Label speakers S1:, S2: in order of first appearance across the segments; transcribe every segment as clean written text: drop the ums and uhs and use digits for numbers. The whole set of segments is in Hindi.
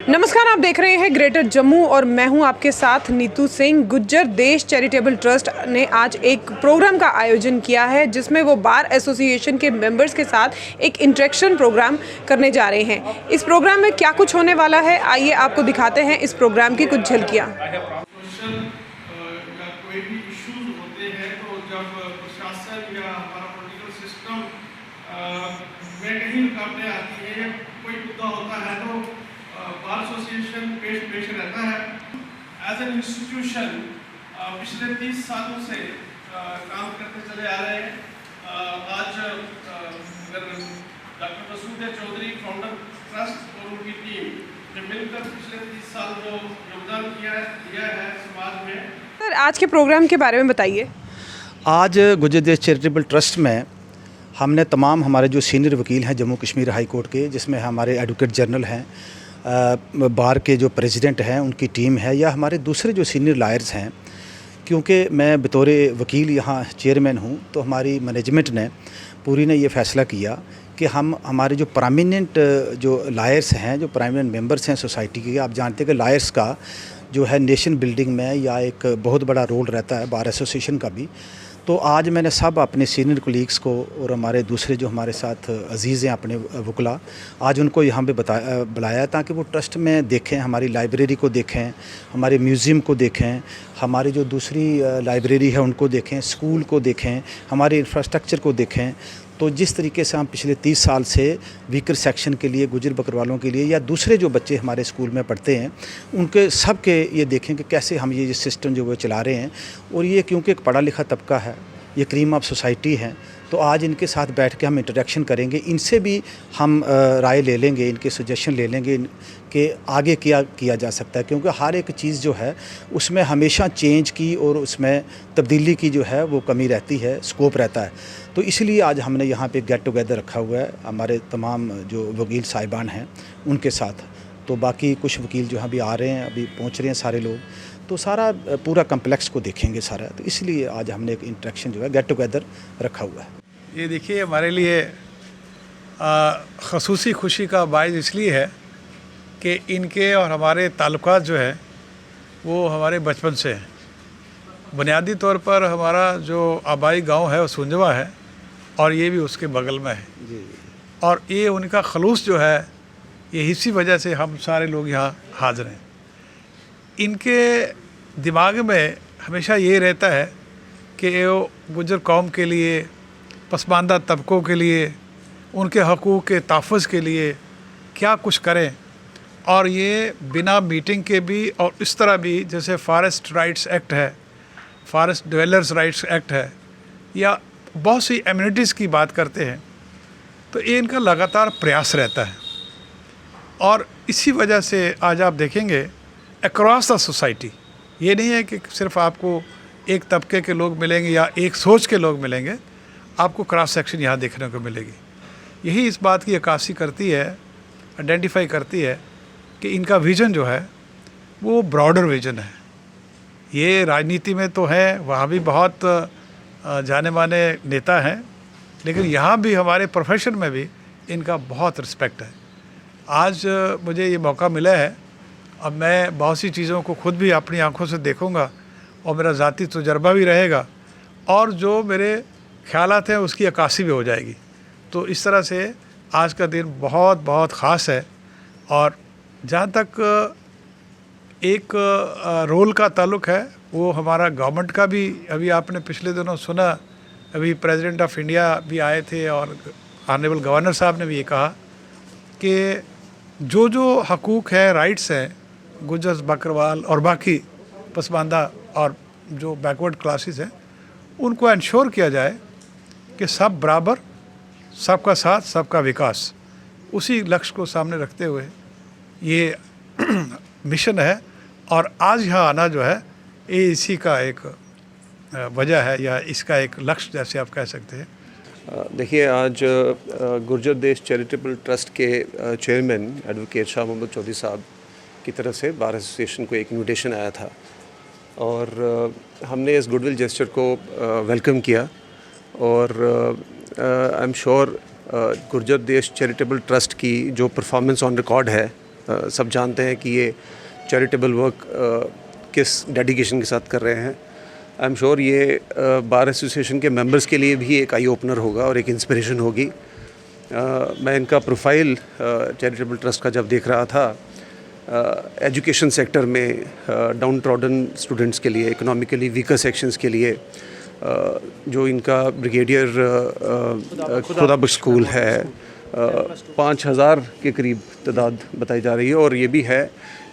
S1: नमस्कार, आप देख रहे हैं ग्रेटर जम्मू और मैं हूं आपके साथ नीतू सिंह। गुज्जर देश चैरिटेबल ट्रस्ट ने आज एक प्रोग्राम का आयोजन किया है जिसमें वो बार एसोसिएशन के मेंबर्स के साथ एक इंटरेक्शन प्रोग्राम करने जा रहे हैं। इस प्रोग्राम में क्या कुछ होने वाला है, आइए आपको दिखाते हैं इस प्रोग्राम की कुछ झलकियाँ।
S2: कोई भी इश्यूज होते हैं तो जब प्रशासन या हमारा पॉलिटिकल सिस्टम में कहीं रुकावटें आती है या कोई मुद्दा होता है तो बार एसोसिएशन पेश रहता है। एज एन इंस्टीट्यूशन पिछले 30 सालों से काम करते चले आ रहे हैं। आज doctor Masood Chaudhary founder trust और उनकी टीम ने मिलकर पिछले 30 साल जो योगदान दिया है समाज में।
S1: सर, आज के प्रोग्राम के बारे में बताइए।
S3: आज गुज्जर देश चैरिटेबल ट्रस्ट में हमने तमाम हमारे जो सीनियर वकील हैं जम्मू कश्मीर हाई कोर्ट के, जिसमें हमारे एडवोकेट जनरल हैं, बार के जो प्रेसिडेंट हैं उनकी टीम है, या हमारे दूसरे जो सीनियर लॉयर्स हैं, क्योंकि मैं बतौर वकील यहाँ चेयरमैन हूँ, तो हमारी मैनेजमेंट ने पूरी ने ये फ़ैसला किया कि हम हमारे जो प्रामिनेंट जो लॉयर्स हैं, जो प्रामिनेंट मेंबर्स हैं सोसाइटी के, आप जानते हैं कि लॉयर्स का जो है नेशन बिल्डिंग में या एक बहुत बड़ा रोल रहता है, बार एसोसिएशन का भी। तो आज मैंने सब अपने सीनियर कोलीग्स को और हमारे दूसरे जो हमारे साथ अजीज़ हैं अपने वकला, आज उनको यहाँ पे बुलाया ताकि वो ट्रस्ट में देखें, हमारी लाइब्रेरी को देखें, हमारे म्यूज़ियम को देखें, हमारी जो दूसरी लाइब्रेरी है उनको देखें, स्कूल को देखें, हमारे इंफ्रास्ट्रक्चर को देखें। तो जिस तरीके से हम पिछले 30 साल से वीकर सेक्शन के लिए, गुजर बकरवालों के लिए या दूसरे जो बच्चे हमारे स्कूल में पढ़ते हैं, उनके सब के ये देखें कि कैसे हम ये सिस्टम जो वो चला रहे हैं। और ये क्योंकि एक पढ़ा लिखा तबका है, ये क्रीम ऑफ सोसाइटी है, तो आज इनके साथ बैठ के हम इंटरेक्शन करेंगे, इनसे भी हम राय ले लेंगे, इनके सजेशन ले लेंगे कि आगे क्या किया जा सकता है, क्योंकि हर एक चीज़ जो है उसमें हमेशा चेंज की और उसमें तब्दीली की जो है वो कमी रहती है, स्कोप रहता है। तो इसलिए आज हमने यहाँ पे गेट टुगेदर रखा हुआ है हमारे तमाम जो वकील साहिबान हैं उनके साथ। तो बाकी कुछ वकील जो अभी आ रहे हैं, अभी पहुँच रहे हैं सारे लोग, तो सारा पूरा कम्प्लेक्स को देखेंगे सारा। तो इसलिए आज हमने एक इंटरेक्शन जो है गेट टुगेदर रखा हुआ है।
S4: ये देखिए, हमारे लिए ख़ुसूसी खुशी का बायस इसलिए है कि इनके और हमारे ताल्लुकात जो है वो हमारे बचपन से हैं। बुनियादी तौर पर हमारा जो आबाई गांव है वो सुंजवा है और ये भी उसके बगल में है जी। और ये उनका खलूस जो है, ये इसी वजह से हम सारे लोग यहाँ हाज़िर हैं। इनके दिमाग में हमेशा ये रहता है कि वो गुज्जर कौम के लिए, पसमानदा तबकों के लिए, उनके हकूक़ के तहफ़्फ़ुज़ के लिए क्या कुछ करें। और ये बिना मीटिंग के भी और इस तरह भी, जैसे फॉरेस्ट राइट्स एक्ट है, फॉरेस्ट ड्वेलर्स राइट्स एक्ट है, या बहुत सी एम्यूनिटीज़ की बात करते हैं, तो ये इनका लगातार प्रयास रहता है। और इसी वजह से आज आप देखेंगे अक्रॉस द सोसाइटी, ये नहीं है कि सिर्फ आपको एक तबके के लोग मिलेंगे या एक सोच के लोग मिलेंगे, आपको क्रॉस सेक्शन यहाँ देखने को मिलेगी। यही इस बात की अक्कासी करती है, आइडेंटिफाई करती है कि इनका विज़न जो है वो ब्रॉडर विज़न है। ये राजनीति में तो है, वहाँ भी बहुत जाने माने नेता हैं, लेकिन यहाँ भी हमारे प्रोफेशन में भी इनका बहुत रिस्पेक्ट है। आज मुझे ये मौका मिला है, अब मैं बहुत सी चीज़ों को खुद भी अपनी आंखों से देखूँगा और मेरा ज़ाती तजुर्बा भी रहेगा और जो मेरे ख्यालात हैं उसकी अक्कासी भी हो जाएगी। तो इस तरह से आज का दिन बहुत बहुत ख़ास है। और जहाँ तक एक रोल का ताल्लुक़ है, वो हमारा गवर्नमेंट का भी, अभी आपने पिछले दिनों सुना, अभी प्रेसिडेंट ऑफ इंडिया भी आए थे और ऑनरेबल गवर्नर साहब ने भी ये कहा कि जो जो हकूक़ है, राइट्स हैं, गुज्जर बकरवाल और बाकी पसमानदा और जो बैकवर्ड क्लासेस हैं, उनको इंश्योर किया जाए कि सब बराबर, सबका साथ, सबका विकास, उसी लक्ष्य को सामने रखते हुए ये मिशन है। और आज यहाँ आना जो है ये इसी का एक वजह है, या इसका एक लक्ष्य जैसे आप कह सकते हैं।
S5: देखिए, आज गुज्जर देश चैरिटेबल ट्रस्ट के चेयरमैन एडवोकेट शाह मोहम्मद चौधरी साहब की तरफ से बार एसोसिएशन को एक इनविटेशन आया था और हमने इस गुडविल जेस्चर को वेलकम किया। और आई एम श्योर गुज्जर देश चैरिटेबल ट्रस्ट की जो परफॉर्मेंस ऑन रिकॉर्ड है सब जानते हैं कि ये चैरिटेबल वर्क किस डेडिकेशन के साथ कर रहे हैं। आई एम श्योर ये बार एसोसिएशन के मेंबर्स के लिए भी एक आई ओपनर होगा और एक इंस्पिरेशन होगी। मैं इनका प्रोफाइल चैरिटेबल ट्रस्ट का जब देख रहा था, एजुकेशन सेक्टर में डाउन ट्रॉडन स्टूडेंट्स के लिए, इकोनॉमिकली वीकर सेक्शंस के लिए जो इनका ब्रिगेडियर खुदाबख्श स्कूल है, 5000 के करीब तादाद बताई जा रही है। और ये भी है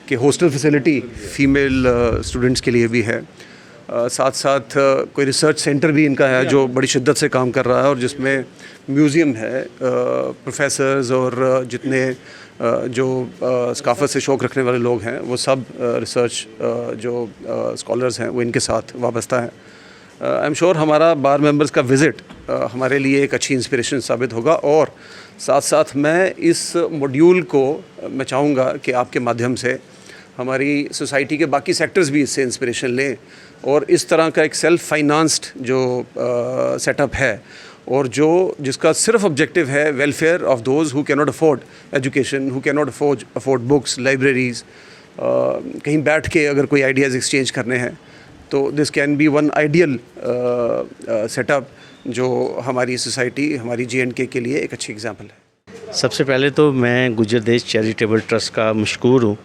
S5: कि हॉस्टल फैसिलिटी फ़ीमेल स्टूडेंट्स के लिए भी है। साथ साथ कोई रिसर्च सेंटर भी इनका है जो बड़ी शिद्दत से काम कर रहा है और जिसमें म्यूज़ियम है, प्रोफेसर्स और जितने जो सकाफ़त से शौक़ रखने वाले लोग हैं वो सब रिसर्च जो स्कॉलर्स हैं वो इनके साथ वाबस्ता हैं। आई एम श्योर हमारा बार मेंबर्स का विज़िट हमारे लिए एक अच्छी इंस्पिरेशन साबित होगा। और साथ साथ मैं इस मॉड्यूल को मैं चाहूँगा कि आपके माध्यम से हमारी सोसाइटी के बाकी सेक्टर्स भी इससे इंस्पिरेशन लें और इस तरह का एक सेल्फ फाइनेंस्ड जो सेटअप है और जिसका सिर्फ ऑब्जेक्टिव है welfare of those who can not afford education, who can not afford books, libraries, कहीं बैठ के अगर कोई आइडियाज़ एक्सचेंज करने हैं तो this can be one ideal setup जो हमारी सोसाइटी, हमारी J&K के लिए एक अच्छी एग्जाम्पल है।
S6: सबसे पहले तो मैं गुर्जर देश चैरिटेबल ट्रस्ट का मशकूर हूँ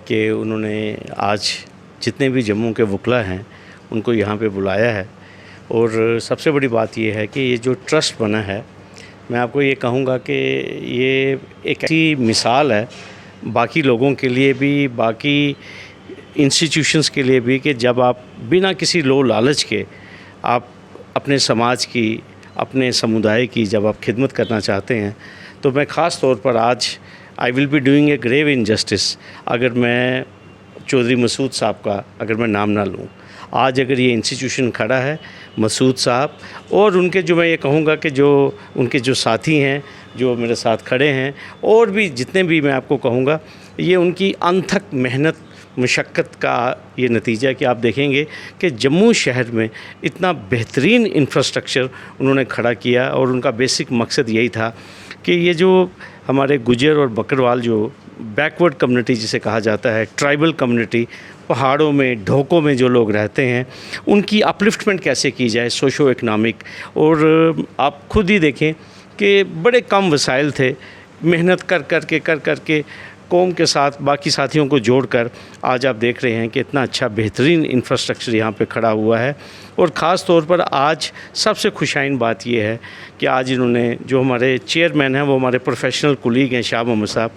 S6: कि उन्होंने आज जितने भी जम्मू के वकला हैं उनको यहाँ पे बुलाया है। और सबसे बड़ी बात ये है कि ये जो ट्रस्ट बना है, मैं आपको ये कहूँगा कि ये एक ऐसी मिसाल है बाकी लोगों के लिए भी, बाकी इंस्टीट्यूशंस के लिए भी, कि जब आप बिना किसी लो लालच के आप अपने समाज की, अपने समुदाय की जब आप खिदमत करना चाहते हैं, तो मैं ख़ास तौर पर आज I will be doing a grave injustice अगर मैं चौधरी मसूद साहब का अगर मैं नाम ना लूँ। आज अगर ये इंस्टीट्यूशन खड़ा है, मसूद साहब और उनके जो मैं ये कहूँगा कि जो उनके जो साथी हैं जो मेरे साथ खड़े हैं और भी जितने भी मैं आपको कहूँगा, ये उनकी अनथक मेहनत मशक्क़त का ये नतीजा है कि आप देखेंगे कि जम्मू शहर में इतना बेहतरीन इंफ्रास्ट्रक्चर उन्होंने खड़ा किया। और उनका बेसिक मकसद यही था कि ये जो हमारे गुजर और बकरवाल जो बैकवर्ड कम्युनिटी जिसे कहा जाता है, ट्राइबल कम्युनिटी, पहाड़ों में, ढोकों में जो लोग रहते हैं, उनकी अपलिफ्टमेंट कैसे की जाए सोशो इकनॉमिक। और आप खुद ही देखें कि बड़े कम वसाइल थे, मेहनत कर के कौम के साथ बाकी साथियों को जोड़कर आज आप देख रहे हैं कि इतना अच्छा बेहतरीन इंफ्रास्ट्रक्चर यहाँ पे खड़ा हुआ है। और ख़ास तौर पर आज सबसे खुशाइन बात ये है कि आज इन्होंने जो हमारे चेयरमैन हैं वो हमारे प्रोफेशनल कुलीग हैं शाह मोहम्मद साहब,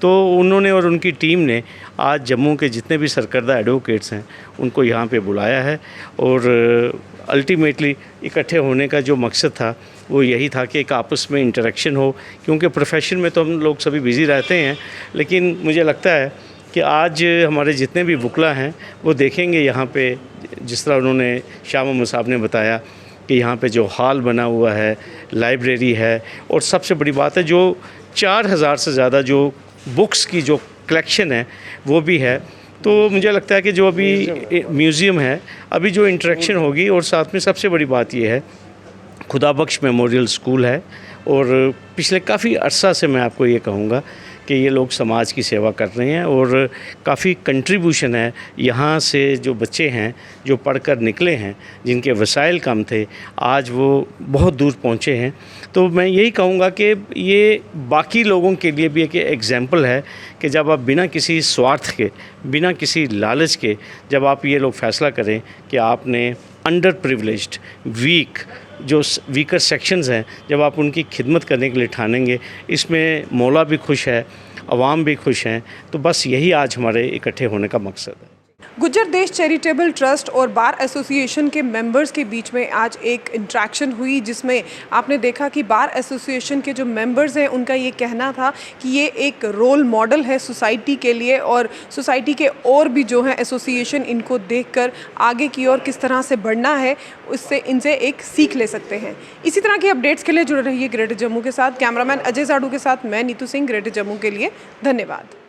S6: तो उन्होंने और उनकी टीम ने आज जम्मू के जितने भी सरकर्दा एडवोकेट्स हैं उनको यहाँ पे बुलाया है। और अल्टीमेटली इकट्ठे होने का जो मकसद था वो यही था कि एक आपस में इंटरेक्शन हो, क्योंकि प्रोफेशन में तो हम लोग सभी बिज़ी रहते हैं, लेकिन मुझे लगता है कि आज हमारे जितने भी वकला हैं वो देखेंगे यहाँ पे, जिस तरह उन्होंने शाह मोहम्मद साहब ने बताया कि यहाँ पे जो हॉल बना हुआ है, लाइब्रेरी है, और सबसे बड़ी बात है जो 4000 से ज़्यादा जो बुक्स की जो कलेक्शन है वो भी है। तो मुझे लगता है कि जो अभी म्यूज़ियम है, अभी जो इंटरेक्शन होगी, और साथ में सबसे बड़ी बात ये है खुदाबख्श मेमोरियल स्कूल है। और पिछले काफ़ी अरसा से मैं आपको ये कहूँगा कि ये लोग समाज की सेवा कर रहे हैं और काफ़ी कंट्रीब्यूशन है यहाँ से जो बच्चे हैं जो पढ़कर निकले हैं, जिनके वसाइल कम थे, आज वो बहुत दूर पहुँचे हैं। तो मैं यही कहूँगा कि ये बाकी लोगों के लिए भी एक एग्ज़ाम्पल है कि जब आप बिना किसी स्वार्थ के, बिना किसी लालच के जब आप ये लोग फ़ैसला करें कि आपने अंडर प्रिविलेज्ड, वीक, जो वीकर सेक्शंस हैं, जब आप उनकी खिदमत करने के लिए ठानेंगे, इसमें मौला भी खुश है, अवाम भी खुश हैं। तो बस यही आज हमारे इकट्ठे होने का मकसद है।
S1: गुर्जर देश चैरिटेबल ट्रस्ट और बार एसोसिएशन के मेंबर्स के बीच में आज एक इंटरेक्शन हुई, जिसमें आपने देखा कि बार एसोसिएशन के जो मेंबर्स हैं उनका ये कहना था कि ये एक रोल मॉडल है सोसाइटी के लिए, और सोसाइटी के और भी जो हैं एसोसिएशन इनको देखकर आगे की ओर किस तरह से बढ़ना है, उससे इनसे एक सीख ले सकते हैं। इसी तरह की अपडेट्स के लिए जुड़े रहिए ग्रेटर जम्मू के साथ। कैमरामैन अजय साडू के साथ मैं नीतू सिंह, ग्रेटर जम्मू के लिए। धन्यवाद।